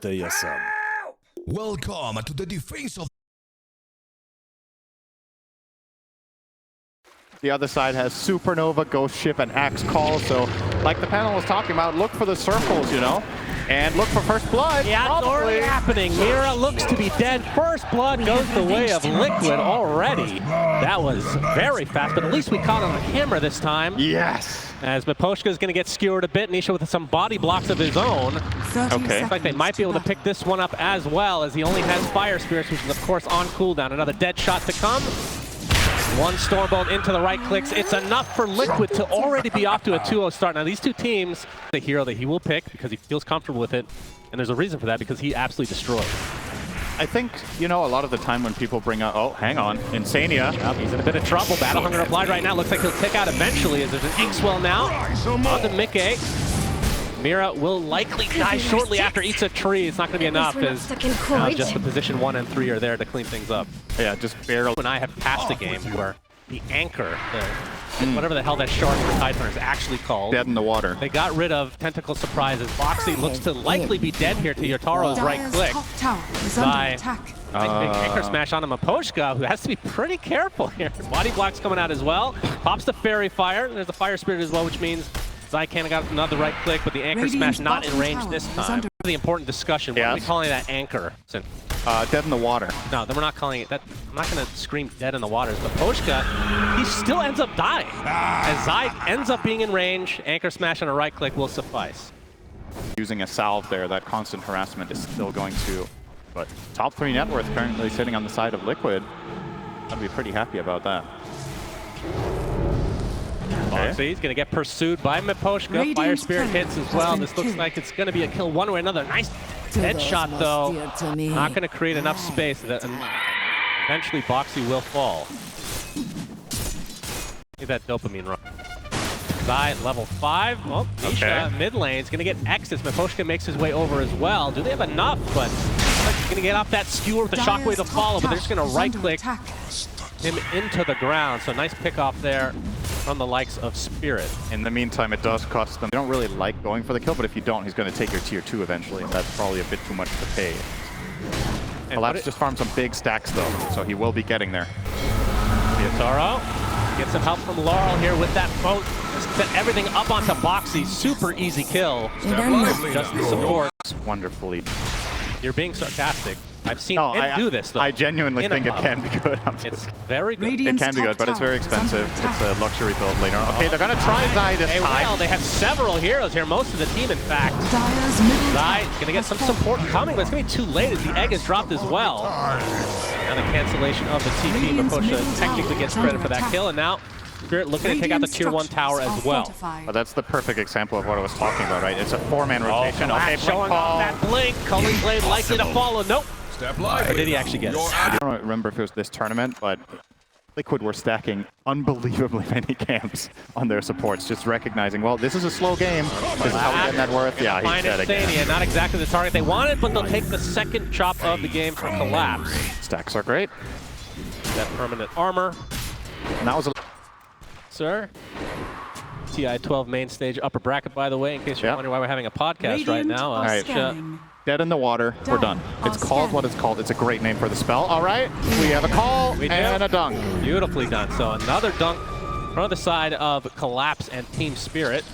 teljesen. Welcome to the defense of... The other side has Supernova, Ghost Ship, and Axe Call. So, like the panel was talking about, look for the circles, you know, and look for First Blood. Yeah, it's already happening. Mira looks to be dead. First Blood goes the way of Liquid already. That was very fast, but at least we caught on the camera this time. Yes. As Miposhka is going to get skewered a bit. Nisha with some body blocks of his own. Okay. Looks like they might be able to pick this one up as well, as he only has Fire Spirits, which is of course on cooldown. Another dead shot to come. One Stormbolt into the right clicks. It's enough for Liquid to already be off to a 2-0 start. Now these two teams, the hero that he will pick because he feels comfortable with it, and there's a reason for that, because he absolutely destroys. I think, you know, a lot of the time when people bring up, oh, hang on, Insania. Yep, he's in a bit of trouble. Battle Hunger applied right now. Looks like he'll tick out eventually, as there's an Inkswell now. On to Mickey. Mira will likely die shortly after eats a tree. It's not going to be enough, as now just the position 1 and 3 are there to clean things up. Yeah, just barely. And I have passed a game where the anchor, whatever the hell that shark for Tidehunter is actually called. Dead in the water. They got rid of Tentacle Surprises. Boxy looks to likely be dead here to Yotaro's right click. Nice big anchor smash on Miposhka, who has to be pretty careful here. Body blocks coming out as well. Pops the Fairy Fire. There's a Fire Spirit as well, which means Zai can't have got another right click, but the anchor smash not in range this time. The important discussion, what are we calling that anchor? Dead in the water. No, then we're not calling it that. I'm not going to scream dead in the waters, but Poshka, he still ends up dying. As Zai ends up being in range, anchor smash on a right click will suffice. Using a salve there, that constant harassment is still going to, but top 3 net worth currently sitting on the side of Liquid. I'd be pretty happy about that. Okay. He's going to get pursued by Miposhka. Fire Spirit hits as well. This looks like it's going to be a kill one way or another. Nice headshot, though. Not going to create enough space that eventually Boxy will fall. Get that dopamine run. Zai level 5. Oh, Nisha mid lane is going to get X's. Miposhka makes his way over as well. Do they have enough? But he's going to get off that skewer with the shockwave to follow, but they're just going to right click him into the ground. So nice pick off there from the likes of Spirit. In the meantime, it does cost them. They don't really like going for the kill, but if you don't, he's going to take your tier 2 eventually, and that's probably a bit too much to pay. Collapse just farmed some big stacks though, so he will be getting there. Yotaro gets some help from Laurel here with that boat. Set everything up onto Boxy. Super easy kill. Just the support. Wonderfully. You're being sarcastic. I've seen him do this, though. I genuinely think it can be good. It's very good. It can be good, but it's very expensive. It's a luxury build later on. Okay, they're going to try Zai this time. They have several heroes here, most of the team, in fact. Zai going to get some support coming, but it's going to be too late as the egg is dropped as well. And the cancellation of the TP. Miposhka technically gets credit for that kill, and now Spirit looking to take out the tier 1 tower as well. Well, that's the perfect example of what I was talking about, right? It's a 4-man rotation. Okay, showing off that blink. Culling Blade likely to follow. Nope. Or did he actually get it? I don't remember if it was this tournament, but Liquid were stacking unbelievably many camps on their supports, just recognizing, well, this is a slow game. This is how we get net worth. Yeah, he's dead again. Not exactly the target they wanted, but they'll take the second chop of the game for Collapse. Stacks are great. That permanent armor. And that was a... Sir. TI-12 main stage upper bracket, by the way, in case you're wondering why we're having a podcast right now. All right. Dead in the water. We're done. It's called what it's called. It's a great name for the spell. All right. We have a call and a dunk. Beautifully done. So another dunk from the side of Collapse and Team Spirit.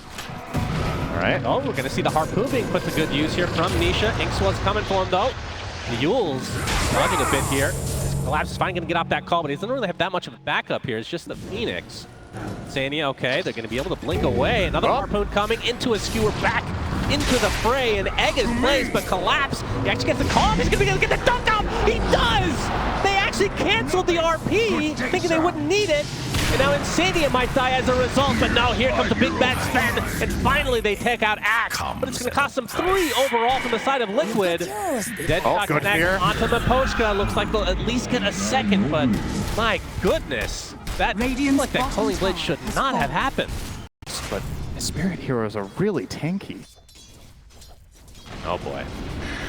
All right. Oh, we're going to see the harpoon being put to good use here from Nisha. Inkswell's coming for him, though. The Yule's slugging a bit here. Collapse is finally going to get off that call, but he doesn't really have that much of a backup here. It's just the Phoenix. Sania, okay, they're going to be able to blink away. Another harpoon coming into a skewer back into the fray, and Egg is placed, but Collapse, he actually gets the call. He's going to be able to get the dunk out. He does! They actually canceled the RP, thinking they wouldn't need it. And now Insania might die as a result, but no, here comes the big bad spend, and finally they take out Axe. But it's going to cost them 3 overall from the side of Liquid. Dead shot connect onto Miposhka. Looks like they'll at least get a second, but my goodness. That looks like that Culling Blade should not have happened. But Spirit heroes are really tanky. Oh boy.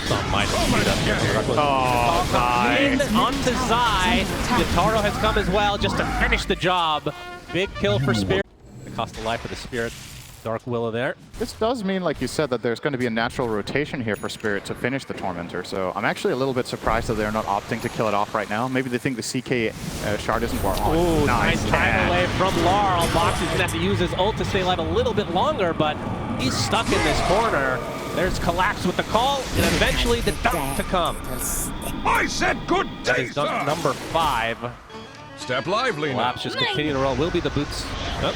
Some might have speed up here. Oh, Zai. Onto Zai. Yotaro has come as well just to finish the job. Big kill for Spirit. It cost the life of the Spirit. Dark Willow there. This does mean, like you said, that there's going to be a natural rotation here for Spirit to finish the Tormentor. So I'm actually a little bit surprised that they're not opting to kill it off right now. Maybe they think the CK shard isn't worth on. Ooh, nice time away from Laurel. Box is going to have to use his ult to stay alive a little bit longer, but he's stuck in this corner. There's Collapse with the call, and eventually the dunk to come. I said good That day, is dunk sir. number 5. Step lively now. Collapse just continue to roll. Will be the boots.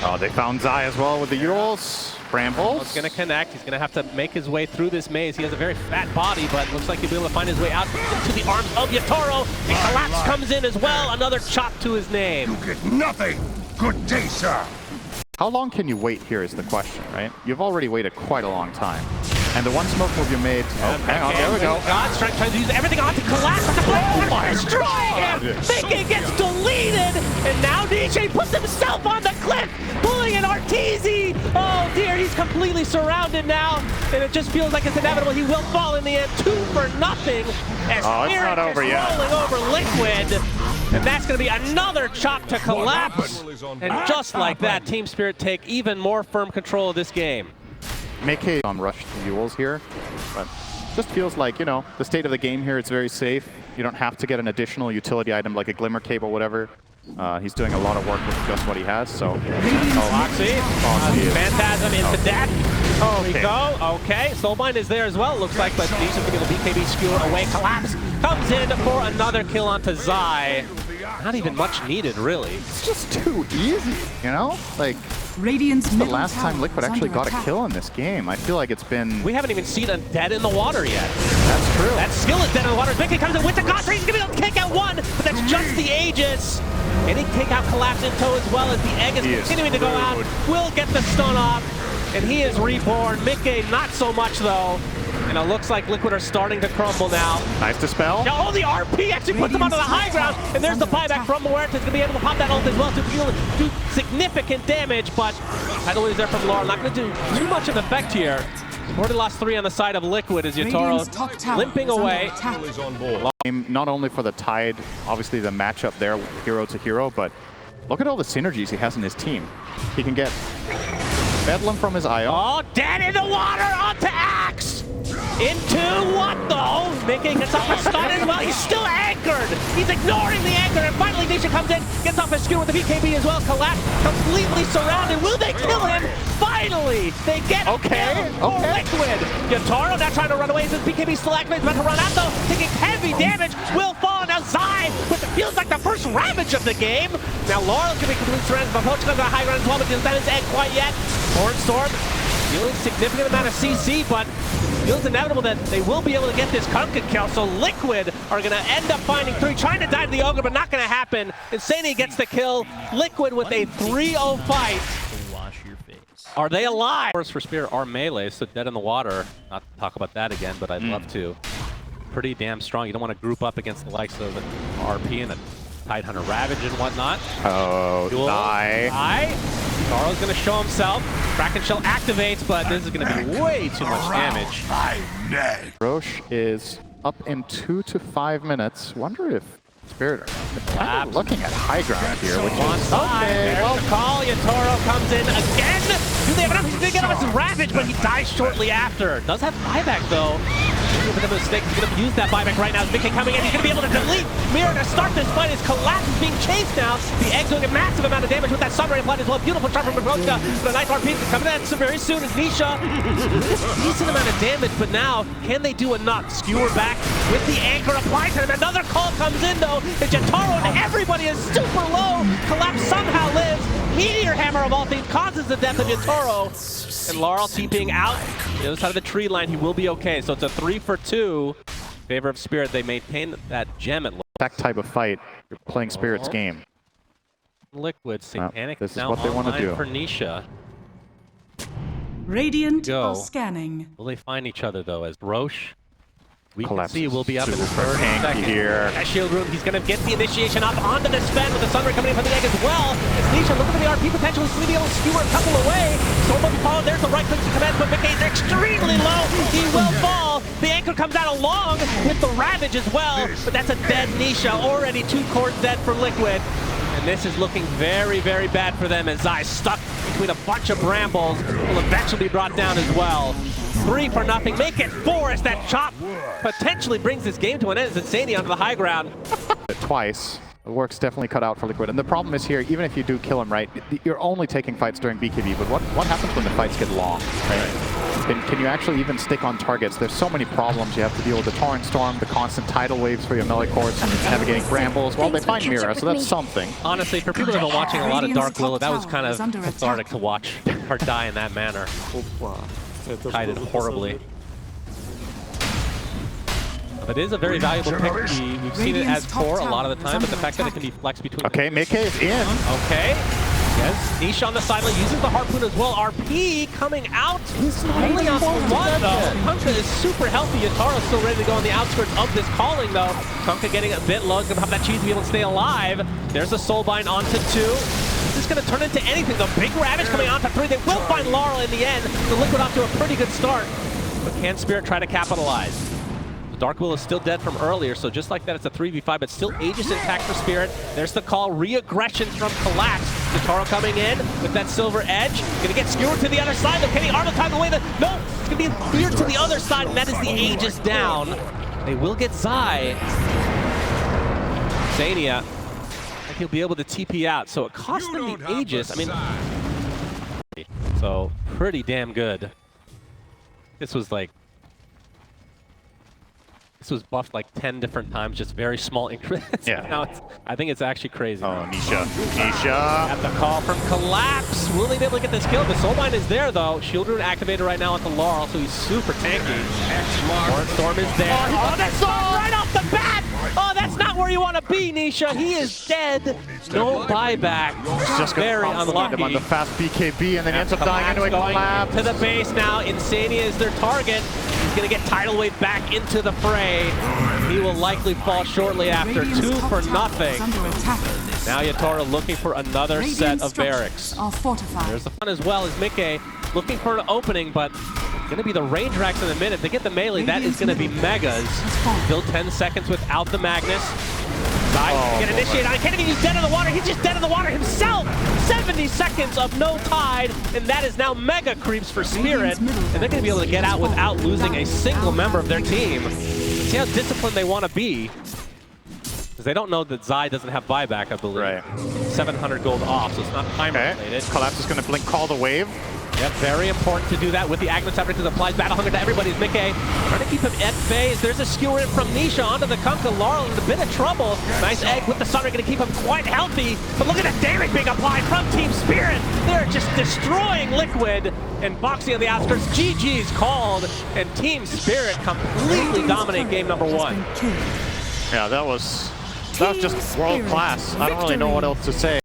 Oh, they found Zai as well with the Yules. Brambles. He's going to connect. He's going to have to make his way through this maze. He has a very fat body, but looks like he'll be able to find his way out into the arms of Yatoro. And Collapse comes in as well. Another chop to his name. You get nothing. Good day, sir. How long can you wait here is the question, right? You've already waited quite a long time. And the one smoke move you made, oh, hang on, there we go. God's trying to use everything on to Collapse. Oh my, destroying him! Thinking gets deleted, and now DJ puts himself on the cliff, pulling an Arteezy. Oh dear, he's completely surrounded now, and it just feels like it's inevitable. He will fall in the end, 2 for nothing. As Oh, it's not over yet. Rolling over Liquid, and that's going to be another chop to Collapse. And just like that, Team Spirit take even more firm control of this game. Make a rush to Yules here, but just feels like, you know, the state of the game here, it's very safe. You don't have to get an additional utility item like a Glimmer Cape or whatever. He's doing a lot of work with just what he has, so... Foxy, Phantasm into death. Here we go. Okay, Soulbind is there as well, looks like, but he's just going to BKB skewer away. Collapse comes in for another kill onto Zai. Not even much needed, really. It's just too easy, you know? Like, Radiant's the last time Liquid actually got a kill in this game. I feel like it's been... We haven't even seen a dead in the water yet. That's true. That skill is dead in the water. Mickey comes in with the Godfrey. He's going to be able to kick out one, but that's just the Aegis. And he take out Collapse in tow as well as the egg is continuing to go out. Will get the stun off, and he is reborn. Mickey not so much though. And it looks like Liquid are starting to crumble now. Nice dispel. Now, the RP actually puts him onto the high ground, and there's the buyback from Muertes. Going to be able to pop that ult as well to do significant damage, but Tidal is there from Laura. Not going to do too much of effect here. Already lost 3 on the side of Liquid as Yatoro limping away. Not only for the Tide, obviously the matchup there, hero to hero, but look at all the synergies he has in his team. He can get Bedlam from his IO. Oh, dead in the water onto Axe! Into what though? Mickey gets off a stun as well. He's still anchored. He's ignoring the anchor, and finally Nisha comes in, gets off a skewer with the BKB as well. Collapse completely surrounded. Will they kill him? Finally, they get a kill for Liquid. Yatoro now trying to run away. His BKB still activated, about to run out though, taking heavy damage. Will fall. Now Zai with it feels like the first Ravage of the game. Now Laurel's gonna be completely surrounded, but Poach comes to a high ground as well, but doesn't have his egg quite yet. Horn Storm dealing significant amount of CC, but it feels inevitable that they will be able to get this Kunkin kill. So Liquid are going to end up finding 3, trying to dive to the Ogre, but not going to happen. Insani gets the kill. Liquid with a 3-0 fight. Are they alive? Of course, for Spirit are melee, so dead in the water. Not to talk about that again, but I'd love to. Pretty damn strong. You don't want to group up against the likes of an RP and a Tidehunter Ravage and whatnot. Oh, Zai. Carl's going to show himself. Kraken Shell activates, but this is going to be way too much damage. Roche is up in 2 to 5 minutes. Wonder if Spirit are looking at high ground here, which is okay. Well, call. Yatoro comes in again. Do they have enough to get off his Ravage, but he dies shortly after. Does have buyback though. A bit of a mistake. He's going to use that buyback right now. As Mickey coming in, he's going to be able to delete Mirror to start this fight. His Collapse is being chased now. The Egg doing a massive amount of damage with that Sunray applied as well. Beautiful shot from Brochka. But a nice RP is coming in very soon as Nisha. Decent amount of damage, but now, can they do enough? Skewer back with the anchor applied to him. Another call comes in though. And Jotaro and everybody is super low. Collapse somehow lives. Meteor Hammer of all things causes the death of Jotaro. And Laurel TPing out. The other side of the tree line, he will be okay. So it's a 3 for 2 in favor of Spirit. They maintain that gem at that type of fight. You're playing Spirit's game. Liquid, Satanic this is now what they want to do for Nisha. Radiant are scanning. Will they find each other though? As Roche, we Collapse can see will be up in the super second. here. That shield room, he's going to get the initiation up onto the Sven with the Sunray coming in from the egg as well. As Nisha looking for the RP potentially, he's going to be able to skewer a couple away. So much power, there's the right click to command, but Mickey's extremely low. He will fall. The anchor comes out along with the Ravage as well, but that's a dead Nisha. Already 2 cores dead for Liquid. And And this is looking very, very bad for them as Zai stuck between a bunch of brambles will eventually be brought down as well. 3-0, make it 4 as that chop potentially brings this game to an end as Insania onto the high ground. Twice. The work's definitely cut out for Liquid. And the problem is here, even if you do kill him right, you're only taking fights during BKB, but what happens when the fights get long, right? Can you actually even stick on targets? There's so many problems. You have to deal with the Torrent Storm, the constant tidal waves for your melee courts, and navigating brambles. Well, they find Mira, so that's something. Honestly, for people that have been watching a lot of Dark Willow, that was kind of cathartic to watch her die in that manner. Kited horribly. It is a very valuable pick. We've seen it as core a lot of the time, but the fact that it can be flexed between... Okay, Mickey is in. Okay. Yes, Nisha on the sideline uses the harpoon as well. RP coming out. He's only on one though. Kunkka is super healthy. Yataro's still ready to go on the outskirts of this calling though. Kunkka getting a bit low. He's gonna have that cheese to be able to stay alive. There's a soulbind onto 2. This is gonna turn into anything. The big Ravage coming onto 3. They will find Laurel in the end. The Liquid off to a pretty good start. But can Spirit try to capitalize? Dark Will is still dead from earlier, so just like that, it's a 3v5, but still Aegis intact for Spirit. There's the call, re-aggression from Collapse. Yataro coming in with that silver edge. Gonna get skewered to the other side, though. Can he arm time away? No, it's gonna be cleared to the other side, and that is the Aegis down. They will get Zai. Insania, he'll be able to TP out, so it cost them the Aegis. I mean, so pretty damn good. This was like... This was buffed like 10 different times, just very small increments. Yeah. Now I think it's actually crazy. Oh, Nisha. Nisha. At the call from Collapse. Will they be able to get this kill? The Soulbind is there, though. Shield Rune activated right now onto Laurel, so he's super tanky. Torrent Storm is there. Oh, that's right off the bat! Oh, that's not where you want to be, Nisha. He is dead. No buyback. Just very unlucky. Him on the fast BKB, and then ends up dying into a Collapse. To the base now. Insania is their target. He's going to get Tidal Wave back into the fray. He will likely fall shortly after. 2-0. Now Yataro looking for another set of barracks. There's the fun as well as Mickey looking for an opening, but going to be the range racks in a minute. They get the melee, that is going to be Megas. Still 10 seconds without the Magnus. Get initiated. I can't even use dead in the water. He's just dead in the water himself. 70 seconds of no tide, and that is now mega creeps for Spirit. And they're going to be able to get out without losing a single member of their team. See how disciplined they want to be. Because they don't know that Zai doesn't have buyback, I believe. Right. 700 gold off, so it's not time related. Collapse is going to blink call the wave. Yep, very important to do that with the Agnes Scepter because applies Battle Hunger to everybody's Mickey. Trying to keep him at phase. There's a skewer in from Nisha onto the Kunkka. Laurel in a bit of trouble. Nice egg with the Sunray, going to keep him quite healthy. But look at the damage being applied from Team Spirit. They're just destroying Liquid. And Boxy on the outskirts. GG's called. And Team Spirit completely dominate game number 1. Yeah, that was just world class. I don't really know what else to say.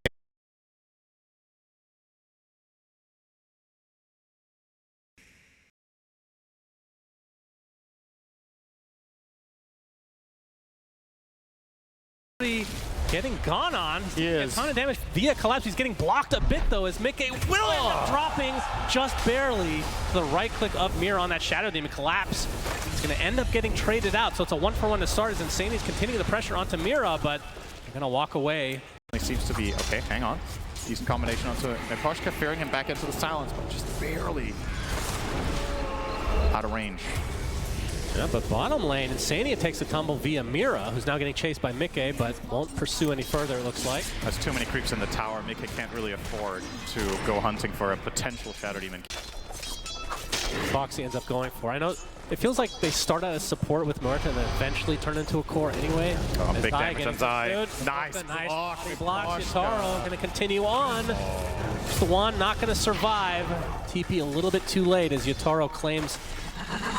Getting gone on. He is. A ton of damage via Collapse. He's getting blocked a bit though as Mickey will end up dropping just barely to the right click of Mira on that Shadow Demon. Collapse. He's going to end up getting traded out. So it's a 1-for-1 to start as Insania's continuing the pressure onto Mira, but they're going to walk away. It seems to be, okay, hang on. Decent combination onto Naposhka, fearing him back into the silence, but just barely out of range. Yeah, but bottom lane, Insania takes a tumble via Mira, who's now getting chased by Mickey, but won't pursue any further, it looks like. There's too many creeps in the tower. Mickey can't really afford to go hunting for a potential Shadow Demon. Foxy ends up going for. I know it feels like they start out as support with North and then eventually turn into a core anyway. Oh, big damage on Zai. Nice blocks. Yataro going to continue on. Just the one not going to survive. TP a little bit too late as Yataro claims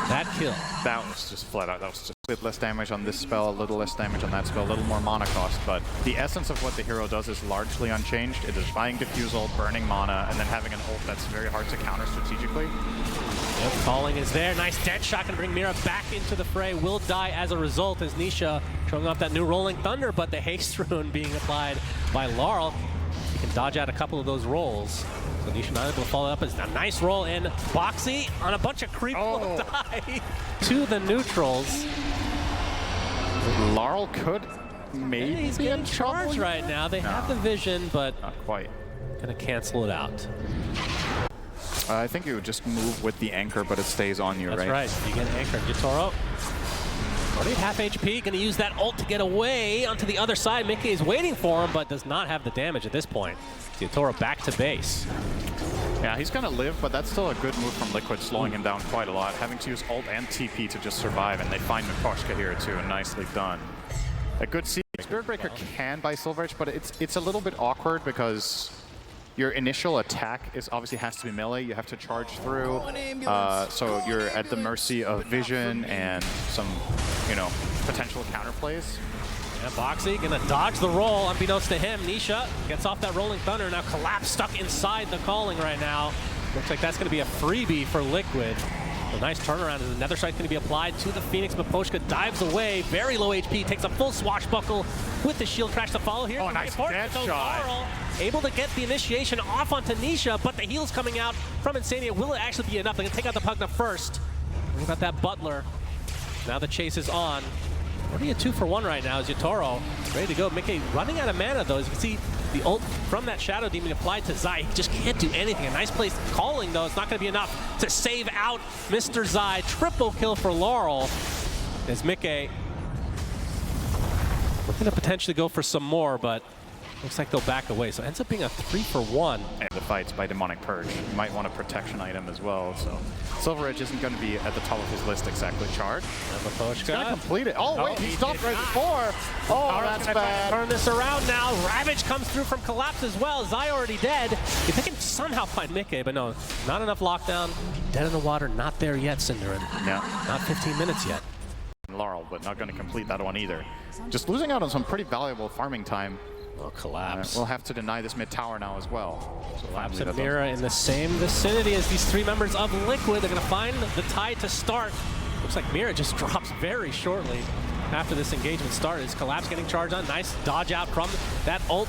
that kill. That was just flat out. That was just a bit less damage on this spell, a little less damage on that spell, a little more mana cost. But the essence of what the hero does is largely unchanged. It is buying Diffusal, burning mana, and then having an ult that's very hard to counter strategically. Yep, calling is there. Nice dead shot. Going to bring Mira back into the fray. Will die as a result as Nisha showing off that new Rolling Thunder, but the haste rune being applied by Laurel. He can dodge out a couple of those rolls. So Nisha not able to follow up as a nice roll in. Boxy on a bunch of creep will die to the neutrals. Laurel could maybe He's in getting trouble charged right now. They have the vision, but Not quite. gonna cancel it out. I think you would just move with the anchor, but it stays on you, That's right. You get anchored. Yatoro. Already at half HP. Gonna use that ult to get away onto the other side. Mickey is waiting for him, but does not have the damage at this point. Yatoro back to base. Yeah, he's gonna live, but that's still a good move from Liquid, slowing him down quite a lot. Having to use ult and TP to just survive, and they find Mikoshka here too, and nicely done. A good C. Spirit Breaker can buy Silver Edge, but it's a little bit awkward because your initial attack is obviously has to be melee. You have to charge through, so you're at the mercy of vision and some, you know, potential counterplays. Yeah, Boxy gonna dodge the roll. Unbeknownst to him, Nisha gets off that Rolling Thunder. Now Collapse stuck inside the calling right now. Looks like that's gonna be a freebie for Liquid. A nice turnaround as the Nether Strike's going to be applied to the Phoenix. Miposhka dives away, very low HP, takes a full swashbuckle with the shield crash to follow here. Oh, nice dead shot. Laurel, able to get the initiation off onto Nisha, but the heal's coming out from Insania. Will it actually be enough? They're going to take out the Pugna first. We've got that Butler. Now the chase is on. Already a 2-for-1 right now is Yatoro. Ready to go. Mickey running out of mana though. As you can see, the ult from that Shadow Demon applied to Zai. He just can't do anything. A nice place calling though. It's not going to be enough to save out Mr. Zai. Triple kill for Laurel. As Mickey looking to potentially go for some more, but looks like they'll back away. So it ends up being a 3-for-1. And the fights by Demonic Purge. You might want a protection item as well. So Silver Edge isn't going to be at the top of his list exactly. Charge. He's going to complete it. Oh, wait, he stopped right before. Oh, that's bad. Turn this around now. Ravage comes through from Collapse as well. Zai already dead. If they can somehow find Mickey, but no, not enough lockdown. Dead in the water, not there yet, Cinderin. Yeah. Not 15 minutes yet. Laurel, but not going to complete that one either. Just losing out on some pretty valuable farming time. Oh, Collapse. We'll have to deny this mid tower now as well. So Collapse and Mira in the same vicinity as these three members of Liquid. They're going to find the tide to start. Looks like Mira just drops very shortly after this engagement started. Is Collapse getting charged on? Nice dodge out from that ult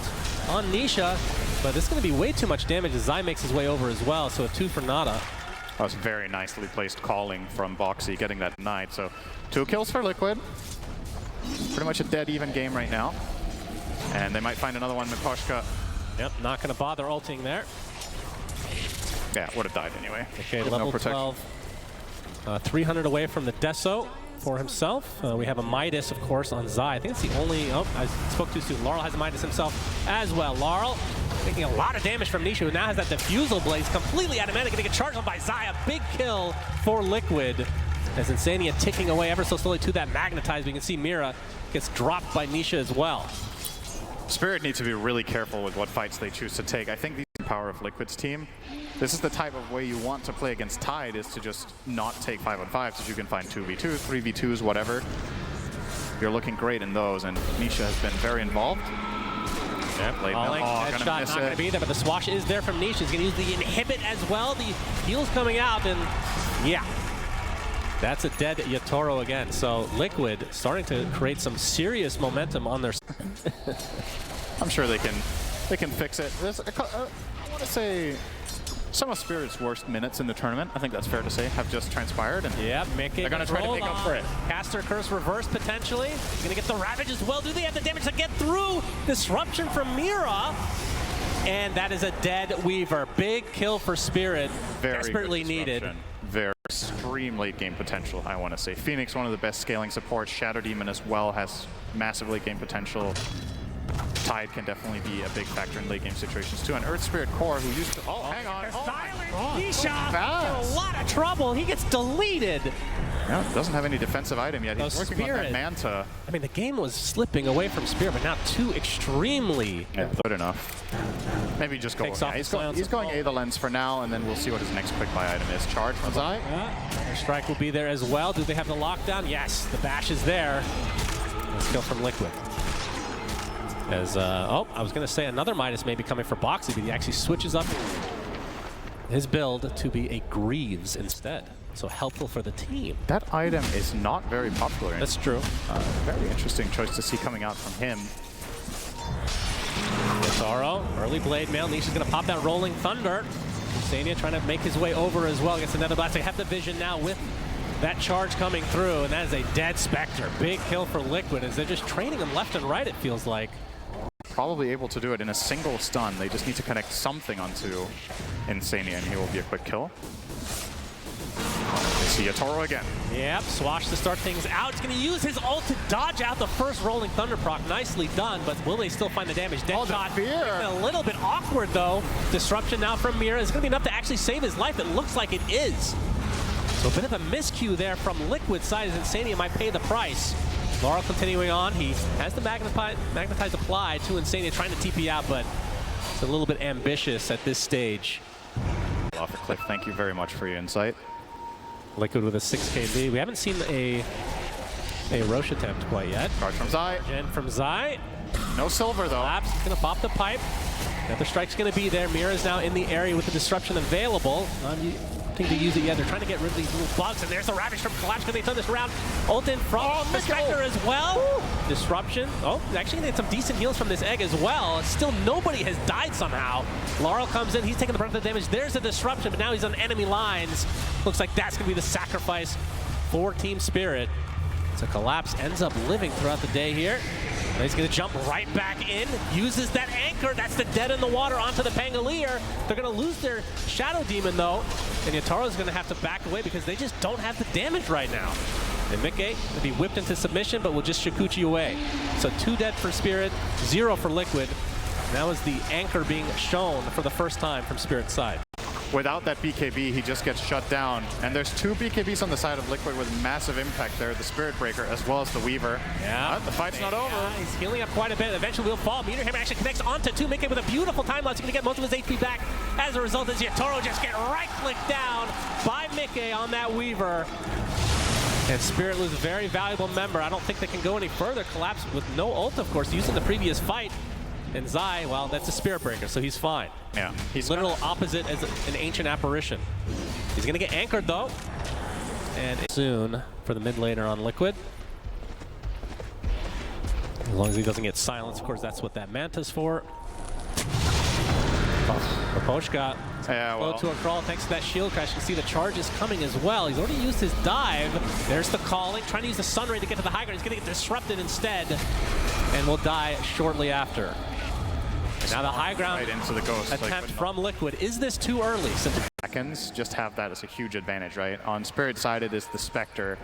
on Nisha. But this is going to be way too much damage as Zai makes his way over as well. So a 2 for nada. That was very nicely placed calling from Boxy, getting that denied. So 2 kills for Liquid. Pretty much a dead even game right now. And they might find another one, Miposhka. Yep, not going to bother ulting there. Yeah, would have died anyway. Okay, with level no protection. 12. 300 away from the Deso for himself. We have a Midas, of course, on Zai. I think it's the only... Oh, I spoke too soon. Laurel has a Midas himself as well. Laurel taking a lot of damage from Nisha, who now has that Diffusal Blaze completely automatic, going to get charged on by Zai. A big kill for Liquid. As Insania ticking away ever so slowly to that Magnetize. We can see Mira gets dropped by Nisha as well. Spirit needs to be really careful with what fights they choose to take. I think the power of Liquid's team, this is the type of way you want to play against Tide, is to just not take 5-on-5s, so you can find 2v2s, 3v2s, whatever. You're looking great in those, and Nisha has been very involved. Yep, headshot not going to be there, but the swash is there from Nisha. He's going to use the inhibit as well. The heal's coming out, and yeah. That's a dead Yatoro again. So Liquid starting to create some serious momentum on their... I'm sure they can fix it. I want to say some of Spirit's worst minutes in the tournament, I think that's fair to say, have just transpired. And yeah, they're going to try to make up for it. Caster Curse reverse potentially. He's going to get the Ravage as well. Do they have the damage to get through? Disruption from Mira. And that is a dead Weaver. Big kill for Spirit. Very desperately needed. Very extreme late game potential, I want to say. Phoenix, one of the best scaling supports. Shadow Demon as well has massive late game potential. Tide can definitely be a big factor in late game situations too. And Earth Spirit Core, who used to... Oh, hang on. Nisha in a lot of trouble. He gets deleted. Yeah, doesn't have any defensive item yet. He's working on that Manta. I mean, the game was slipping away from Spirit, but now two extremely... Yeah, good enough. Maybe just go... Yeah, he's going A the lens for now, and then we'll see what his next quick buy item is. Charge from Zai. Yeah. Strike will be there as well. Do they have the lockdown? Yes, the bash is there. Let's go from Liquid. As, oh, I was going to say another Midas may be coming for Boxy, but he actually switches up his build to be a Greaves instead. So helpful for the team. That item is not very popular. That's true. Very interesting choice to see coming out from him. Yatoro, early Blade Mail. Nisha's going to pop that Rolling Thunder. Insania trying to make his way over as well against the Nether Blast. They have the vision now with that charge coming through, and that is a dead Spectre. Big kill for Liquid as they're just training him left and right, it feels like. Probably able to do it in a single stun. They just need to connect something onto Insania, and he will be a quick kill. They see a Toro again. Yep, Swash to start things out. He's going to use his ult to dodge out the first rolling Thunder proc. Nicely done, but will they still find the damage? Dead shot. A little bit awkward, though. Disruption now from Mira is going to be enough to actually save his life. It looks like it is. So a bit of a miscue there from Liquid side as Insania might pay the price. Laurel continuing on. He has the Magnetize applied to Insania, trying to TP out, but it's a little bit ambitious at this stage. Off a cliff. Thank you very much for your insight. Liquid with a 6K lead. We haven't seen a Roche attempt quite yet. Charge from Zai. Gen from Zai. No silver, though. Collapse going to pop the pipe. Another strike's going to be there. Mira is now in the area with the disruption available. To use it yet. They're trying to get rid of these little bugs, and there's the Ravage from Collapse. Can they turn this around? Ult in from the Spectre as well. Woo. Disruption. Oh, actually they had some decent heals from this egg as well. Still nobody has died somehow. Laurel comes in. He's taking the brunt of the damage. There's a disruption, but now he's on enemy lines. Looks like that's going to be the sacrifice for Team Spirit. So Collapse ends up living throughout the day here. And he's going to jump right back in, uses that anchor. That's the dead in the water onto the Pangolier. They're going to lose their Shadow Demon, though. And Yataro's going to have to back away because they just don't have the damage right now. And Mikke going to be whipped into submission, but will just Shikuchi away. So 2 dead for Spirit, 0 for Liquid. And that was the anchor being shown for the first time from Spirit's side. Without that BKB, he just gets shut down. And there's 2 BKBs on the side of Liquid with massive impact there. The Spirit Breaker as well as the Weaver. Yeah. But the fight's not over. He's healing up quite a bit. Eventually will fall. Meteor Hammer actually connects onto 2. Mikke with a beautiful time lapse. He's going to get most of his HP back. As a result, as Yatoro just get right-clicked down by Mikke on that Weaver. And Spirit loses a very valuable member. I don't think they can go any further. Collapse with no ult, of course, using the previous fight. And Zai, well, that's a Spirit Breaker, so he's fine. Yeah. He's literal opposite as an ancient apparition. He's going to get anchored, though. And soon for the mid laner on Liquid. As long as he doesn't get silenced, of course, that's what that Manta's for. Raposhka, slow to a crawl thanks to that shield crash. You can see the charge is coming as well. He's already used his dive. There's the calling, trying to use the Sunray to get to the high ground. He's going to get disrupted instead, and will die shortly after. And now the high ground right into the ghost attempt from Liquid. Is this too early? Seconds just have that as a huge advantage, right? On Spirit side, it is the Spectre.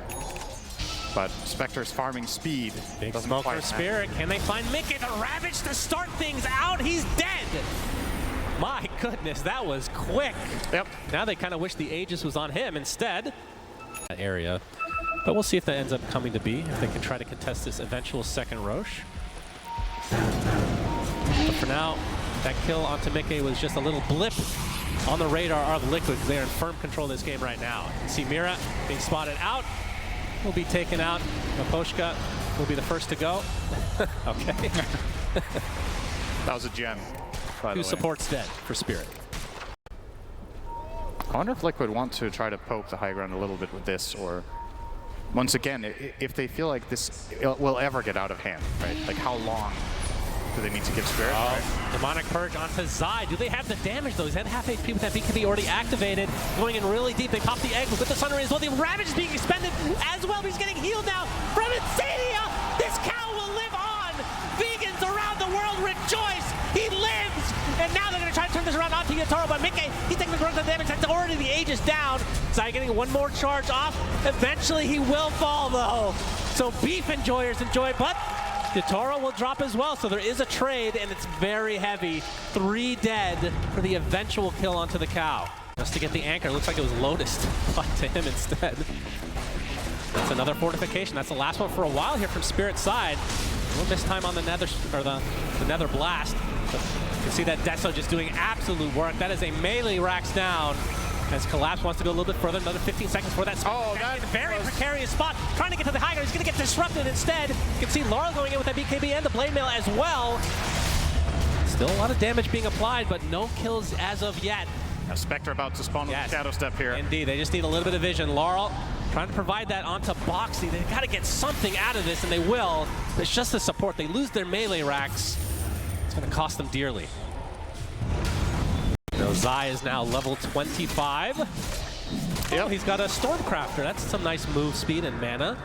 But Spectre's farming speed. Big smoke for Spirit. Can they find Mikke? The Ravage to start things out. He's dead. My goodness, that was quick. Yep. Now they kind of wish the Aegis was on him instead. That area. But we'll see if that ends up coming to be, if they can try to contest this eventual second Roche. But for now, that kill onto Mikke was just a little blip on the radar of Liquid because they're in firm control of this game right now. See Mira being spotted out. Will be taken out. Raposhka will be the first to go. Okay. That was a gem. 2 supports dead for Spirit. I wonder if Liquid want to try to poke the high ground a little bit with this, or once again, if they feel like this will ever get out of hand, right? Like how long do they need to give Spirit? Right? Demonic Purge onto Zai. Do they have the damage though? He's at half HP with that BKB already activated. Going in really deep. They pop the egg with the Sunray as well. The Ravage is being expended as well. He's getting healed now from Insania. This cow will live on. Vegans around the world rejoice. He lives. And now they're going to try to turn this around onto Yatoro, but Mikke, he's taking the brunt of the damage. That's already the Aegis down. Zai getting 1 more charge off. Eventually he will fall though. So beef enjoyers enjoy, but Yatoro will drop as well. So there is a trade, and it's very heavy. 3 dead for the eventual kill onto the cow. Just to get the anchor, looks like it was Lotus to him instead. That's another fortification. That's the last one for a while here from Spirit's side. A little miss time on the Nether, or the Nether Blast. But you can see that Deso just doing absolute work. That is a melee racks down. As Collapse wants to go a little bit further, another 15 seconds for that. Oh, that's a very precarious spot. Trying to get to the high ground. He's going to get disrupted instead. You can see Laurel going in with that BKB and the Blade Mail as well. Still a lot of damage being applied, but no kills as of yet. A Spectre about to spawn with a Shadow Step here. Indeed, they just need a little bit of vision. Laurel trying to provide that onto Boxy. They've got to get something out of this, and they will. It's just the support. They lose their melee racks. It's going to cost them dearly. Zai is now level 25. Yep. Oh, he's got a Stormcrafter. That's some nice move speed and mana.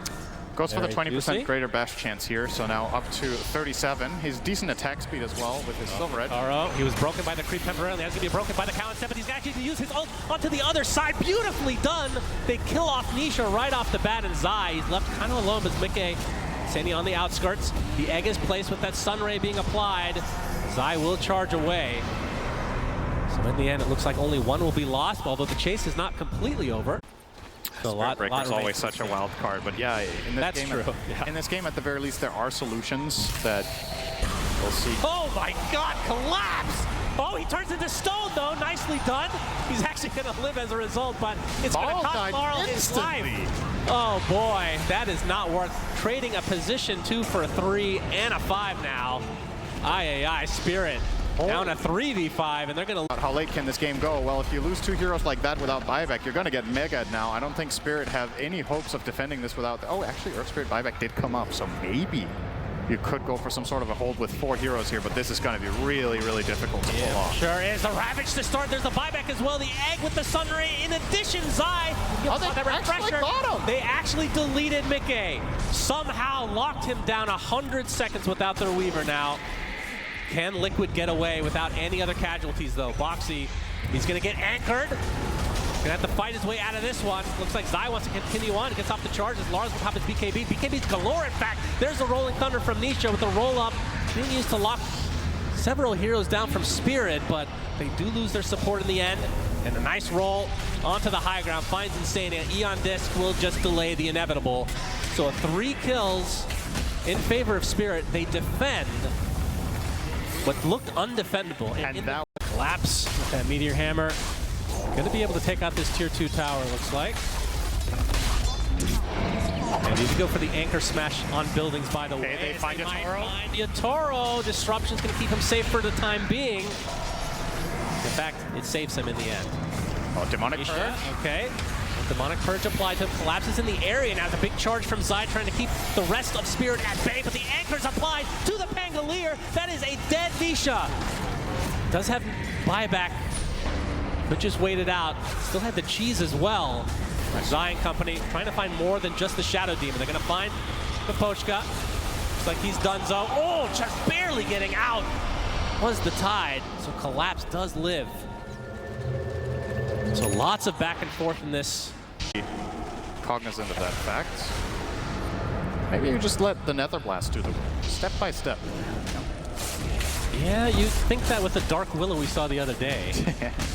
Goes for the Very 20% juicy. greater bash chance here, so now up to 37. He's decent attack speed as well with his Silver Edge. Taro, he was broken by the creep temporarily. That's going to be broken by the Cow instead, but he's actually going to use his ult onto the other side. Beautifully done. They kill off Nisha right off the bat, and Zai, he's left kind of alone, but Mickey standing on the outskirts. The egg is placed with that Sun Ray being applied. Zai will charge away. So in the end, it looks like only one will be lost, although the chase is not completely over. So Spirit Breaker's always such a wild card, but yeah, in this game, in this game, at the very least, there are solutions that we'll see. Oh my God! Collapse! Oh, he turns into stone though. Nicely done. He's actually going to live as a result, but it's going to cost Laurel his life. Oh boy, that is not worth trading a position 2 for a 3 and a 5 now. Aye, Spirit. Down a 3v5, and they're going to... How late can this game go? Well, if you lose 2 heroes like that without buyback, you're going to get mega'd now. I don't think Spirit have any hopes of defending this without... Oh, actually, Earth Spirit buyback did come up, so maybe you could go for some sort of a hold with 4 heroes here, but this is going to be really, really difficult to pull off. Sure is. The Ravage to start. There's the buyback as well. The egg with the Sun Ray. In addition, Zai... Oh, they actually got him! They actually deleted Mickey. Somehow locked him down 100 seconds without their Weaver now. Can Liquid get away without any other casualties, though? Boxy, he's going to get anchored. Going to have to fight his way out of this one. Looks like Zai wants to continue on. He gets off the charges. Lars will pop his BKB. BKB's galore, in fact. There's a Rolling Thunder from Nisha with a roll-up. Being used to lock several heroes down from Spirit, but they do lose their support in the end. And a nice roll onto the high ground. Finds Insania. Eon Disc will just delay the inevitable. So 3 kills in favor of Spirit. They defend what looked undefendable. And in that collapse with that Meteor Hammer. Going to be able to take out this tier 2 tower, looks like. They need to go for the anchor smash on buildings, by the way. They find Yatoro. Yatoro. Disruption's going to keep him safe for the time being. In fact, it saves him in the end. Oh, Demonic Purge. Okay. Demonic Purge applied to him, collapses in the area. Now it's a big charge from Zai trying to keep the rest of Spirit at bay, but the anchor's applied to the Pangolier. That is a dead Nisha. Does have buyback, but just waited out. Still had the cheese as well. Zai and company trying to find more than just the Shadow Demon. They're going to find the Pochka. Looks like he's done so. Oh, just barely getting out was the Tide. So Collapse does live. So lots of back and forth in this. Cognizant of that fact. Maybe you just let the Nether Blast do the work, step by step. Yeah, you'd think that with the Dark Willow we saw the other day.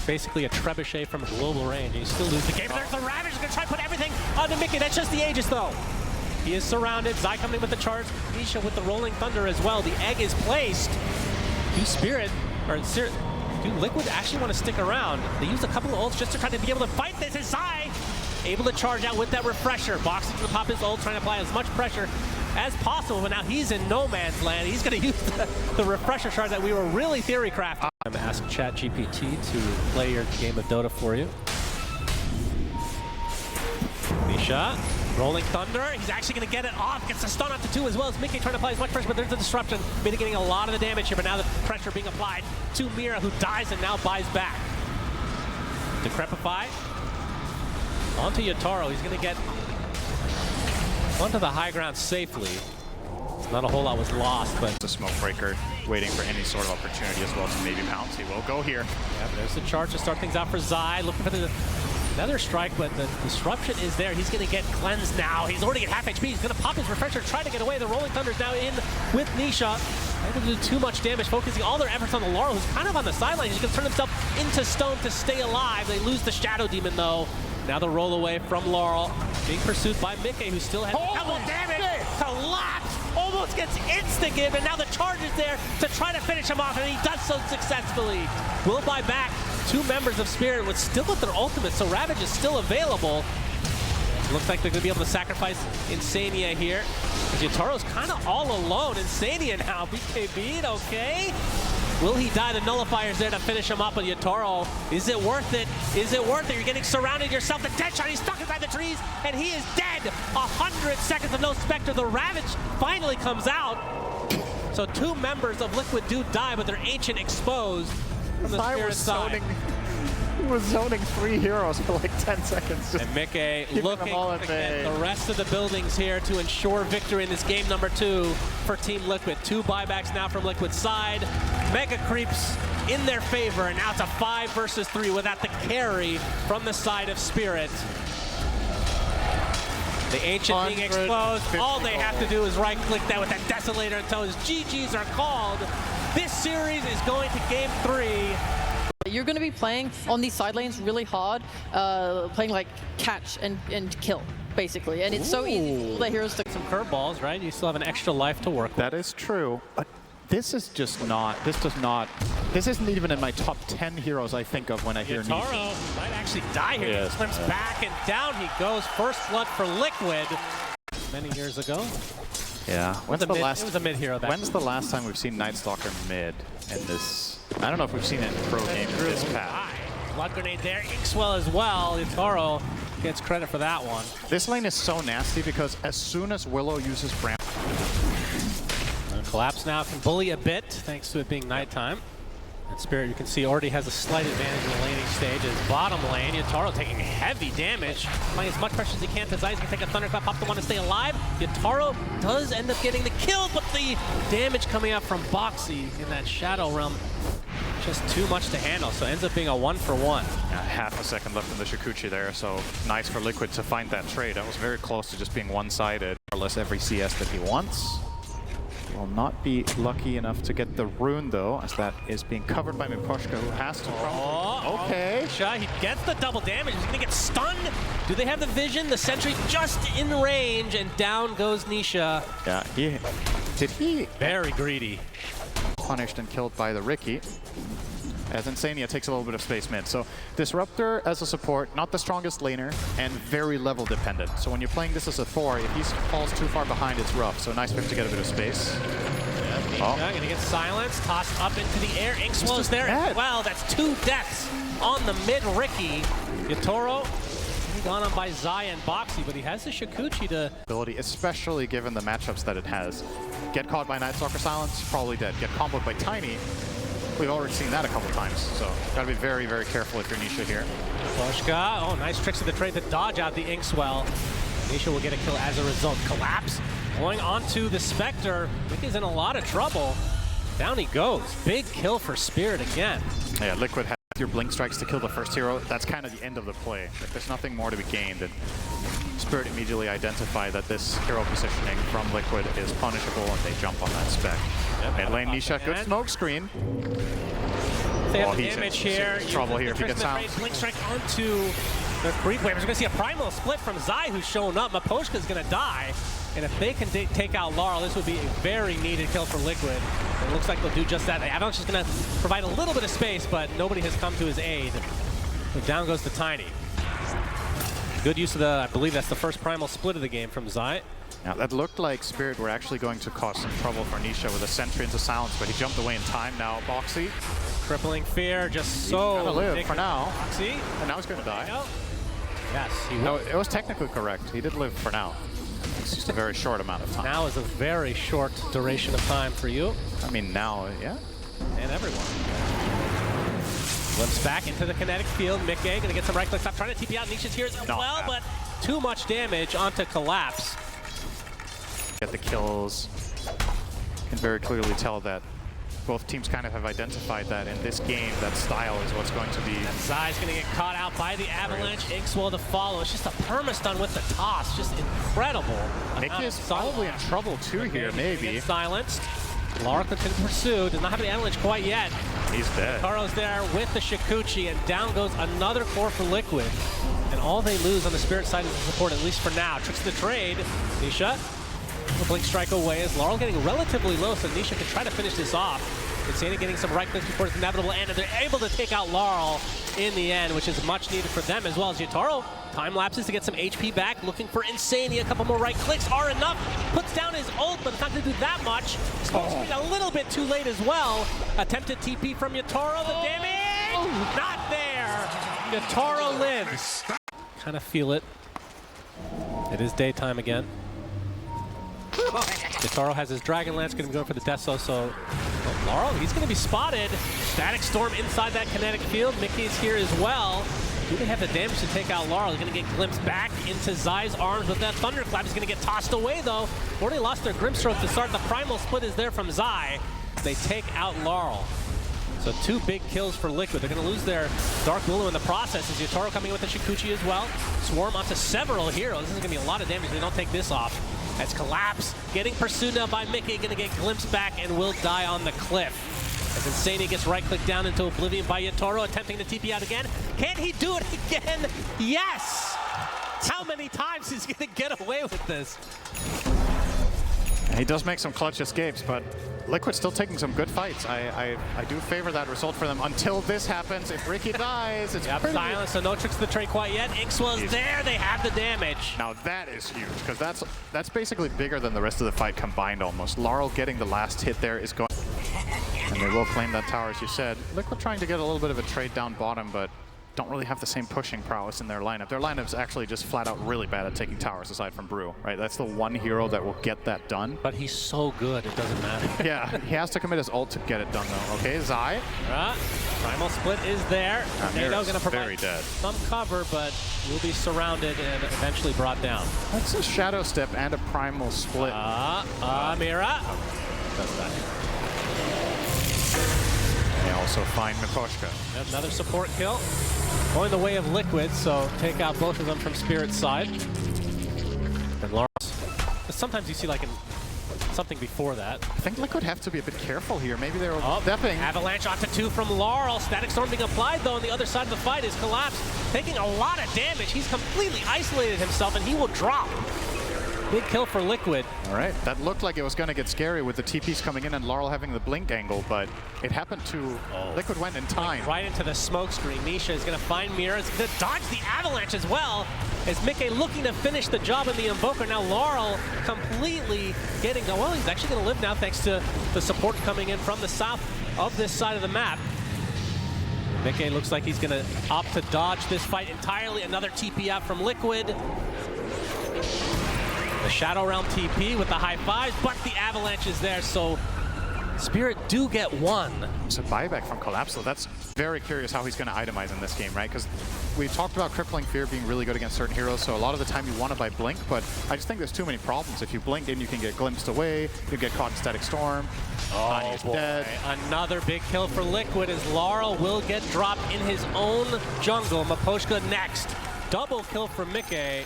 Basically a trebuchet from a global range. You still lose the game. There's the Ravage. Going to try to put everything onto Mickey. That's just the Aegis, though. He is surrounded. Zai coming in with the charge. Nisha with the Rolling Thunder as well. The egg is placed. Do Spirit, or do Liquid actually want to stick around? They used a couple of ults just to try to be able to fight this. Is Zai able to charge out with that refresher? Boxing to pop his ult, trying to apply as much pressure as possible, but now he's in no man's land. He's going to use the refresher charge that we were really theory crafting. I'm going to ask ChatGPT to play your game of Dota for you. Nisha, Rolling Thunder. He's actually going to get it off. Gets the stun onto 2 as well as Mickey trying to apply as much pressure, but there's a disruption, mitigating a lot of the damage here. But now the pressure being applied to Mira, who dies and now buys back. Decrepify onto Yatoro. He's going to get onto the high ground safely. Not a whole lot was lost, but the Smoke Breaker waiting for any sort of opportunity as well to maybe pounce. He will go here. Yeah, there's the charge to start things out for Zai. Looking for the another strike, but the disruption is there. He's going to get cleansed now. He's already at half HP. He's going to pop his refresher, try to get away. The Rolling Thunder's now in with Nisha. Able to do too much damage, focusing all their efforts on the Laurel, who's kind of on the sideline. He's going to turn himself into stone to stay alive. They lose the Shadow Demon, though. Now the roll away from Laurel. Being pursued by Mickey, who still has double damage. Collapse! Almost gets insta-give, and now the charge is there to try to finish him off, and he does so successfully. Will buy back 2 members of Spirit with still with their ultimate, so Ravage is still available. Looks like they're going to be able to sacrifice Insania here. Yataro's kind of all alone. Insania now, BKB'd, okay. Will he die? The Nullifier's there to finish him up, but Yatoro, is it worth it? Is it worth it? You're getting surrounded yourself. The dead shot, he's stuck inside the trees, and he is dead. 100 seconds of no Spectre. The Ravage finally comes out. So 2 members of Liquid do die, but they're Ancient exposed from the Spirit side. He was zoning 3 heroes for like 10 seconds. Just and Mickey looking at to get the rest of the buildings here to ensure victory in this game number 2 for Team Liquid. 2 buybacks now from Liquid's side. Mega creeps in their favor, and now it's a 5 versus 3 without the carry from the side of Spirit. The Ancient being exposed. All they have to do is right-click that with that Desolator until his GGs are called. This series is going to game 3. You're going to be playing on these side lanes really hard, playing like catch and kill, basically. And it's so easy for all the heroes to... Some curveballs, right? You still have an extra life to work with. That is true, but this is just not, this isn't even in my top 10 heroes I think of when I hear Nisha. Yatoro might actually die here. Yes. He slims back and down he goes. First blood for Liquid many years ago. Yeah. When's the last? It was a mid hero. When's the last time we've seen Night Stalker mid in this? I don't know if we've seen it in pro game in this path. Blood grenade there. Inkswell as well. Yatoro gets credit for that one. This lane is so nasty because as soon as Willow uses Bram. Collapse now can bully a bit thanks to it being nighttime. And Spirit, you can see, already has a slight advantage in the laning stage. His bottom lane, Yatoro taking heavy damage, applying as much pressure as he can. Tazai's gonna take a Thunderclap, pop the one to stay alive. Yatoro does end up getting the kill, but the damage coming out from Boxy in that Shadow Realm, just too much to handle. So it ends up being a 1-for-1. Half a second left in the Shikuchi there, so nice for Liquid to find that trade. That was very close to just being one-sided. More or less every CS that he wants. Will not be lucky enough to get the rune though, as that is being covered by Miposhka, who has to okay. He gets the double damage. He's gonna get stunned. Do they have the vision? The sentry just in range, and down goes Nisha. Yeah, he very greedy. Punished and killed by the Riki. As Insania takes a little bit of space mid. So Disruptor as a support, not the strongest laner, and very level dependent. So when you're playing this as a Thor, if he falls too far behind, it's rough. So nice for him to get a bit of space. Yeah, gonna get silenced, tossed up into the air. Inkswell is there as well. That's 2 deaths on the mid Riki. Yatoro gone on by Zai and Boxy, but he has the Shikuchi to... ability, especially given the matchups that it has. Get caught by Night Stalker Silence, probably dead. Get comboed by Tiny. We've already seen that a couple times, so gotta be very, very careful if you're Nisha here. Boshka, oh, nice tricks of the trade to dodge out the Inkswell. Nisha will get a kill as a result. Collapse going onto the Spectre. Mickey's in a lot of trouble. Down he goes. Big kill for Spirit again. Yeah, Liquid has your blink strikes to kill the first hero. That's kind of the end of the play. If there's nothing more to be gained, and Spirit immediately identify that this hero positioning from Liquid is punishable, and they jump on that spec. Mid lane Nisha, good smoke screen. They have the damage here. Trouble here if he gets out. Blink strike onto the creep wave. We're going to see a primal split from Zai, who's shown up. Miposhka's going to die. And if they can take out Laurel, this would be a very needed kill for Liquid. It looks like they'll do just that. The Avalanche is going to provide a little bit of space, but nobody has come to his aid. So down goes the Tiny. Good use of the, I believe that's the first primal split of the game from Zai. Now that looked like Spirit were actually going to cause some trouble for Nisha with a sentry into Silence, but he jumped away in time. Now Boxy. Crippling Fear, just so he's gonna live for now. Boxy. And now he's going to die. Yes, he will. No, it was technically correct. He did live for now. It's just a very short amount of time. Now is a very short duration of time for you. I mean, now, yeah. And everyone. Limps back into the kinetic field. Mickey gonna get some right click. Stop trying to TP out. Nisha's here as well, but too much damage onto Collapse. Get the kills. Can very clearly tell that both teams kind of have identified that in this game, that style is what's going to be. And Zai's gonna get caught out by the Avalanche. Inkswell to follow. It's just a perma-stun with the toss. Just incredible. Mickey is probably in trouble too here, maybe. Silenced. Lara continues to pursue. Does not have the Avalanche quite yet. He's dead. Karo's there with the Shikuchi, and down goes another core for Liquid. And all they lose on the Spirit side is the support, at least for now. Tricks the trade. Nisha, a blink strike away as Laurel getting relatively low, so Nisha can try to finish this off. Insania getting some right clicks before it's inevitable end, and they're able to take out Laurel in the end, which is much needed for them, as well as Yatoro. Time lapses to get some HP back, looking for Insania. A couple more right clicks are enough. Puts down his ult, but it's not going to do that much. Screen a little bit too late as well. Attempted TP from Yatoro. The damage, not there. Yatoro lives. Kind of feel it. It is daytime again. Yotaro has his Dragon Lance, going to be going for the Deso, so Laurel, he's going to be spotted. Static Storm inside that kinetic field. Mickey's here as well. Do they have the damage to take out Laurel? He's going to get glimpsed back into Zai's arms, but that Thunderclap is going to get tossed away, though. Already lost their Grimstroke to start. The Primal Split is there from Zai. They take out Laurel. So 2 big kills for Liquid. They're going to lose their Dark Willow in the process. Is Yotaro coming with the Shikuchi as well? Swarm onto several heroes. This is going to be a lot of damage if they don't take this off. That's Collapse getting pursued now by Mickey. Going to get glimpsed back and will die on the cliff. As Insania gets right-clicked down into Oblivion by Yotaro, attempting to TP out again. Can he do it again? Yes! How many times is he going to get away with this? He does make some clutch escapes, but Liquid's still taking some good fights. I do favor that result for them until this happens. If Ricky dies, it's pretty... Silence, so no tricks to the trade quite yet. Inkswell's there, they have the damage. Now that is huge, because that's basically bigger than the rest of the fight combined almost. Laurel getting the last hit there is going... And they will claim that tower, as you said. Liquid trying to get a little bit of a trade down bottom, but don't really have the same pushing prowess in their lineup. Their lineup's actually just flat out really bad at taking towers, aside from Brew, right? That's the one hero that will get that done. But he's so good, it doesn't matter. Yeah, he has to commit his ult to get it done, though. Okay, Zai. Primal Split is there. Tornado going to provide some cover, but will be surrounded and eventually brought down. That's a Shadow Step and a Primal Split. Mira. Does that. They also find Miposhka. Another support kill. Going the way of Liquid, so take out both of them from Spirit's side. And Lawrence. Sometimes you see like something before that. I think Liquid have to be a bit careful here. Maybe they're overstepping. Avalanche onto 2 from Laurel. Static Storm being applied, though, on the other side of the fight is Collapse, taking a lot of damage. He's completely isolated himself, and he will drop. Big kill for Liquid. All right, that looked like it was going to get scary with the TPs coming in and Laurel having the blink angle, but it happened to Liquid went in time. Right into the smoke screen. Nisha is going to find Mira. Is going to dodge the avalanche as well. As Mickey looking to finish the job in the Invoker. Now Laurel completely getting, well, he's actually going to live now thanks to the support coming in from the south of this side of the map. Mickey looks like he's going to opt to dodge this fight entirely. Another TP out from Liquid. The Shadow Realm TP with the high fives, but the Avalanche is there, so Spirit do get one. It's a buyback from Collapse, so that's very curious how he's going to itemize in this game, right? Because we talked about Crippling Fear being really good against certain heroes, so a lot of the time you want to buy Blink, but I just think there's too many problems. If you blink in, you can get glimpsed away, you get caught in Static Storm. Oh boy, dead. Another big kill for Liquid as Laurel will get dropped in his own jungle. Miposhka next. Double kill for Mickey.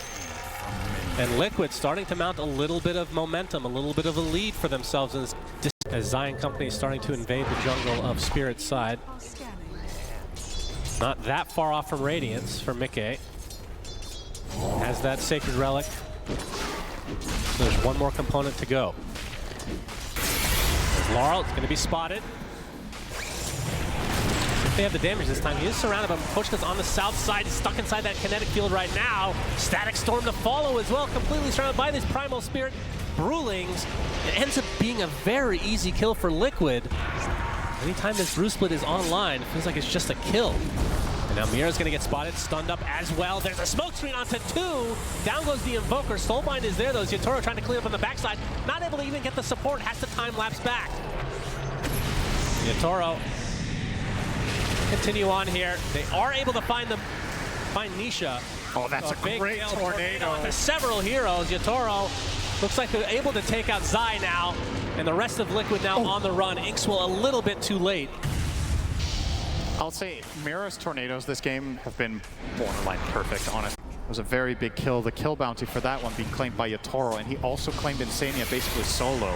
And Liquid starting to mount a little bit of momentum, a little bit of a lead for themselves as Zion Company is starting to invade the jungle of Spirit's side. Not that far off from Radiance for Mickey. Has that Sacred Relic. There's one more component to go. Laurel is going to be spotted. They have the damage this time. He is surrounded, but Miposhka's on the south side. He's stuck inside that kinetic field right now. Static Storm to follow as well, completely surrounded by this Primal Spirit Brewlings. It ends up being a very easy kill for Liquid. Anytime this Brew Split is online, it feels like it's just a kill. And now Mira's going to get spotted, stunned up as well. There's a smoke screen onto 2. Down goes the Invoker. Soulbind is there, though. Yotaro trying to clean up on the backside. Not able to even get the support. Has to time-lapse back. Yotaro continue on here. They are able to find Nisha. Oh, that's a great tornado. To several heroes. Yotaro looks like they're able to take out Zai now, and the rest of Liquid now on the run. Inkswell a little bit too late. I'll say Mira's tornadoes this game have been borderline perfect, honestly. It was a very big kill. The kill bounty for that one being claimed by Yotaro, and he also claimed Insania basically solo.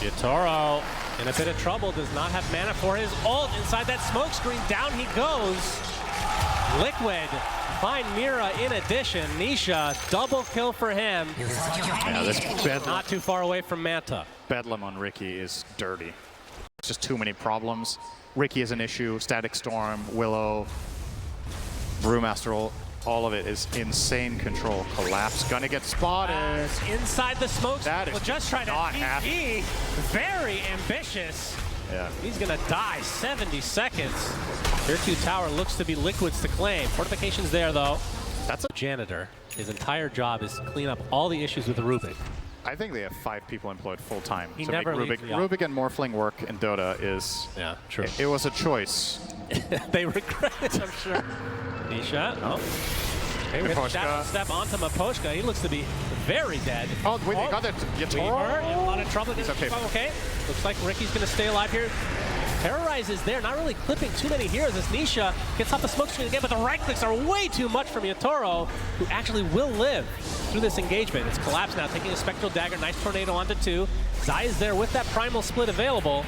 Yotaro in a bit of trouble, does not have mana for his ult inside that smoke screen. Down he goes. Liquid find Mira in addition. Nisha, double kill for him. Yeah, this Bedlam, not too far away from Manta. Bedlam on Ricky is dirty. It's just too many problems. Ricky is an issue, Static Storm, Willow, Brewmaster ult. All of it is insane control. Collapse, gonna get spotted. Inside the smoke. That is will just try to TP. Very ambitious. Yeah. He's gonna die 70 seconds. Tier 2 tower looks to be Liquid's to claim. Fortification's there though. That's a janitor. His entire job is to clean up all the issues with the Rubik. I think they have 5 people employed full time He to never make leaves Rubik. the op. Rubik and Morphling work in Dota is. Yeah, true. It was a choice. They regret it, I'm sure. Nisha, oh. Okay, we get a shadow step onto Miposhka. He looks to be very dead. Oh, wait, they got it. Weaver in a lot of trouble. He's okay. Okay. Looks like Ricky's going to stay alive here. Terrorize is there, not really clipping too many heroes as Nisha gets off the smoke screen again, but the right clicks are way too much from Yatoro, who actually will live through this engagement. It's Collapse now, taking a Spectral Dagger, nice tornado onto 2. Zai is there with that Primal Split available.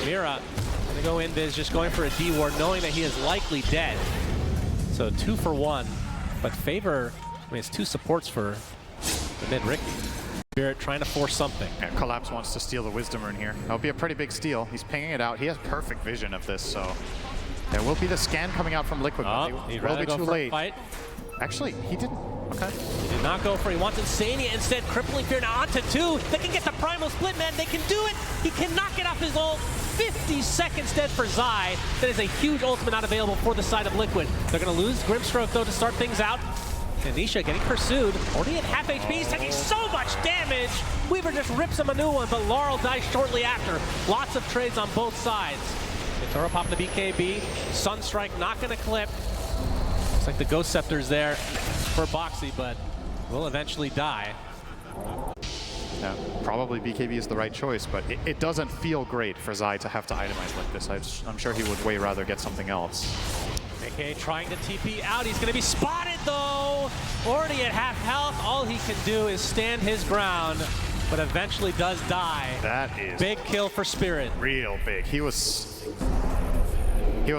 Mira going to go in, Viz, just going for a D-Ward, knowing that he is likely dead. So 2 for 1, but Favor, I mean, it's 2 supports for the mid Ricky. Spirit trying to force something. Yeah, Collapse wants to steal the Wisdom Rune here. That'll be a pretty big steal. He's pinging it out. He has perfect vision of this, so there will be the scan coming out from Liquid, but He'd will rather be go too for a late. fight. Actually, he didn't. Okay. He did not go for it. He wants Insania instead. Crippling Fear now onto 2. They can get the Primal Split, man. They can do it. He cannot get off his ult. 50 seconds dead for Zai. That is a huge ultimate not available for the side of Liquid. They're going to lose Grimstroke, though, to start things out. And Nisha getting pursued. Already at half HP. He's taking so much damage. Weaver just rips him a new one, but Laurel dies shortly after. Lots of trades on both sides. Toro popping the BKB. Sunstrike not going to clip. Looks like the Ghost Scepter's there for Boxy, but will eventually die. Yeah, probably BKB is the right choice, but it doesn't feel great for Zai to have to itemize like this. I'm sure he would way rather get something else. AK trying to TP out. He's going to be spotted, though. Already at half health. All he can do is stand his ground, but eventually does die. That is big kill for Spirit. Real big. He was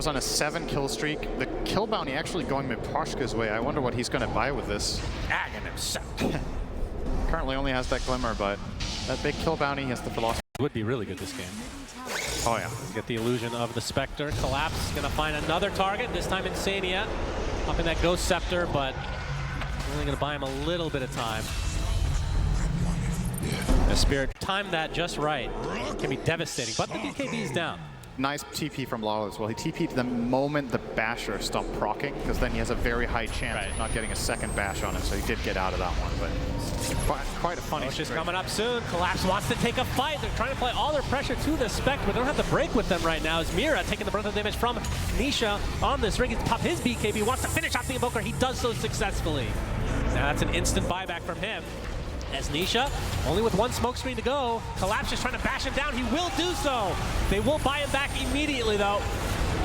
on a 7 kill streak. The kill bounty actually going Miposhka's way. I wonder what he's going to buy with this. Currently only has that Glimmer, but that big kill bounty, he has the philosophy. Would be really good this game. Oh yeah. Get the illusion of the Spectre. Collapse gonna find another target, this time Insania. Up in that Ghost Scepter, but only gonna buy him a little bit of time. The Spirit timed that just right. Can be devastating, but the BKB is down. Nice TP from Laurel as well. He TP'd the moment the Basher stopped proccing, because then he has a very high chance of not getting a second bash on him, so he did get out of that one, but quite a funny Roche is coming up soon. Collapse wants to take a fight. They're trying to play all their pressure to the Spectre, but they don't have the break with them right now. As Mira taking the brunt of the damage from Nisha on this ring. He's pop his BKB, wants to finish off the Invoker. He does so successfully. Now that's an instant buyback from him. As Nisha, only with 1 smoke screen to go, Collapse just trying to bash him down. He will do so. They will buy him back immediately, though.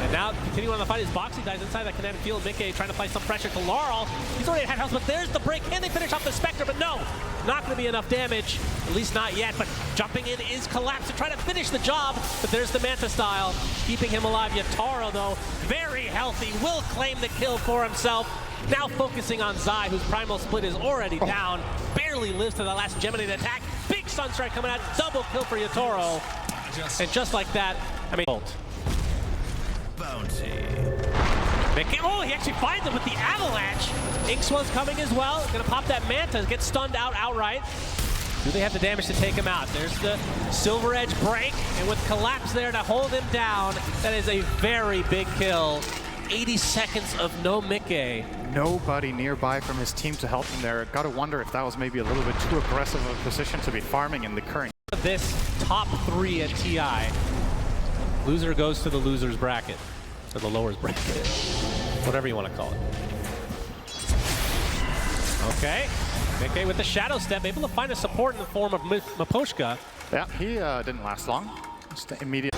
And now, continuing on the fight, as Boxy dies inside that kinetic field. Mickey trying to apply some pressure to Laurel. He's already at half health, but there's the break. Can they finish off the Spectre? But no, not going to be enough damage. At least not yet, but jumping in is Collapse to try to finish the job. But there's the Manta style, keeping him alive. Yatoro, though, very healthy, will claim the kill for himself. Now focusing on Zai, whose Primal Split is already down. Barely lives to the last Geminated attack. Big Sunstrike coming out, double kill for Yatoro. And just like that, I mean, ult. Oh, he actually finds him with the Avalanche. Inkswell's coming as well. Gonna pop that Manta, get stunned out outright. Do they have the damage to take him out? There's the Silver Edge break, and with Collapse there to hold him down, that is a very big kill. 80 seconds of no Mickey. Nobody nearby from his team to help him there. Gotta wonder if that was maybe a little bit too aggressive of a position to be farming in the current. This top 3 at TI. Loser goes to the loser's bracket, or the lower's bracket, whatever you want to call it. Okay, Mickey with the Shadow Step, able to find a support in the form of Miposhka. Yeah, he didn't last long. Just immediate.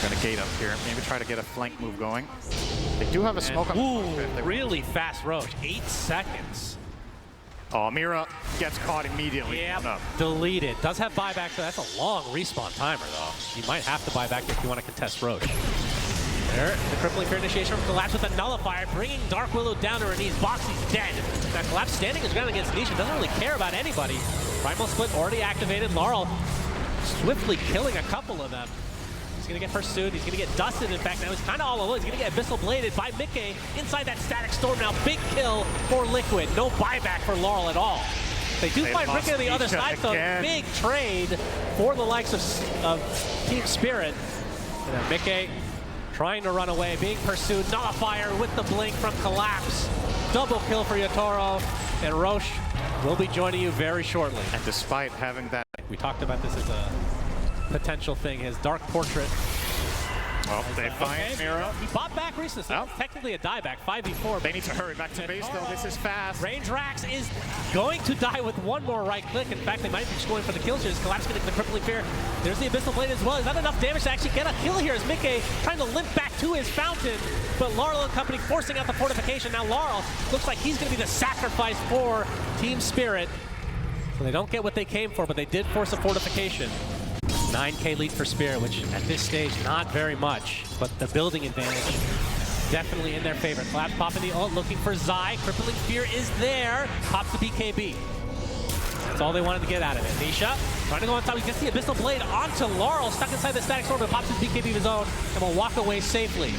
Gonna gate up here, maybe try to get a flank move going. They do have a smoke on. Ooh, really fast Roche, 8 seconds. Oh, Mira gets caught immediately. Yeah, deleted. Does have buyback, so that's a long respawn timer, though. You might have to buy back if you want to contest Roche. There, the Crippling Fear initiation from Collapse with a Nullifier, bringing Dark Willow down to her knees. Boxy's dead. Now Collapse standing his ground against Nisha, doesn't really care about anybody. Primal Split already activated. Laurel swiftly killing a couple of them. He's going to get pursued. He's going to get dusted, in fact. Now he's kind of all alone. He's going to get Abyssal Bladed by Mickey inside that Static Storm. Now big kill for Liquid. No buyback for Laurel at all. They do find Mickey on the other side, so big trade for the likes of Team Spirit. And then Mickey trying to run away, being pursued. Nullifier with the blink from Collapse. Double kill for Yatoro. and Roche will be joining you very shortly. And despite having that... We talked about this as a potential thing, his Dark Portrait. Oh, they find Miro. He bought back recently, so that's technically a dieback, 5v4. They need to hurry back to base, though. This is fast. Range Rax is going to die with one more right click. In fact, they might be just going for the kills here. Collapse getting the Crippling Fear. There's the Abyssal Blade as well. Is that enough damage to actually get a kill here? As Mickey trying to limp back to his fountain, but Laurel and company forcing out the fortification. Now Laurel looks like he's going to be the sacrifice for Team Spirit. So they don't get what they came for, but they did force a fortification. 9K lead for Spirit, which at this stage, not very much, but the building advantage definitely in their favor. Collapse popping the ult, looking for Zai. Crippling Fear is there. Pops the BKB. That's all they wanted to get out of it. Nisha trying to go on top. He gets the Abyssal Blade onto Laurel, stuck inside the Static Sword, but pops his BKB of his own and will walk away safely.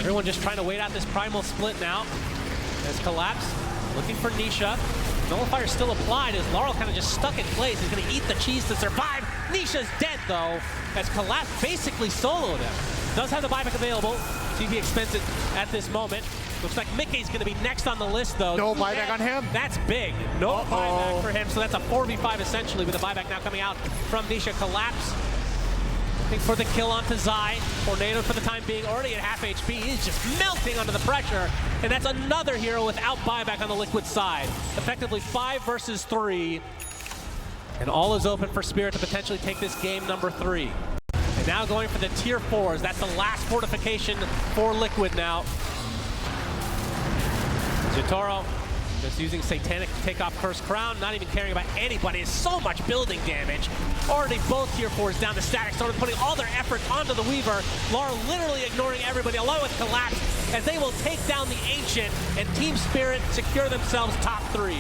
Everyone just trying to wait out this Primal split now. As Collapse looking for Nisha. Nullifier still applied as Laurel kind of just stuck in place. He's going to eat the cheese to survive. Nisha's dead, though, as Collapse basically soloed him. Does have the buyback available. See if he expends it at this moment. Looks like Mickey's going to be next on the list, though. No buyback on him. That's big. No buyback for him, so that's a 4v5 essentially, with the buyback now coming out from Nisha. Collapse looking for the kill onto Zai. Tornado for the time being already at half HP. He's just melting under the pressure, and that's another hero without buyback on the Liquid side. Effectively 5 versus 3, and all is open for Spirit to potentially take this game number 3. And now going for the tier 4s. That's the last fortification for Liquid now. Jotaro just using Satanic to take off Cursed Crown, not even caring about anybody. It's so much building damage. Already both tier 4s down to Static, started putting all their effort onto the Weaver. Laura literally ignoring everybody, along with Collapse, as they will take down the Ancient, and Team Spirit secure themselves top 3.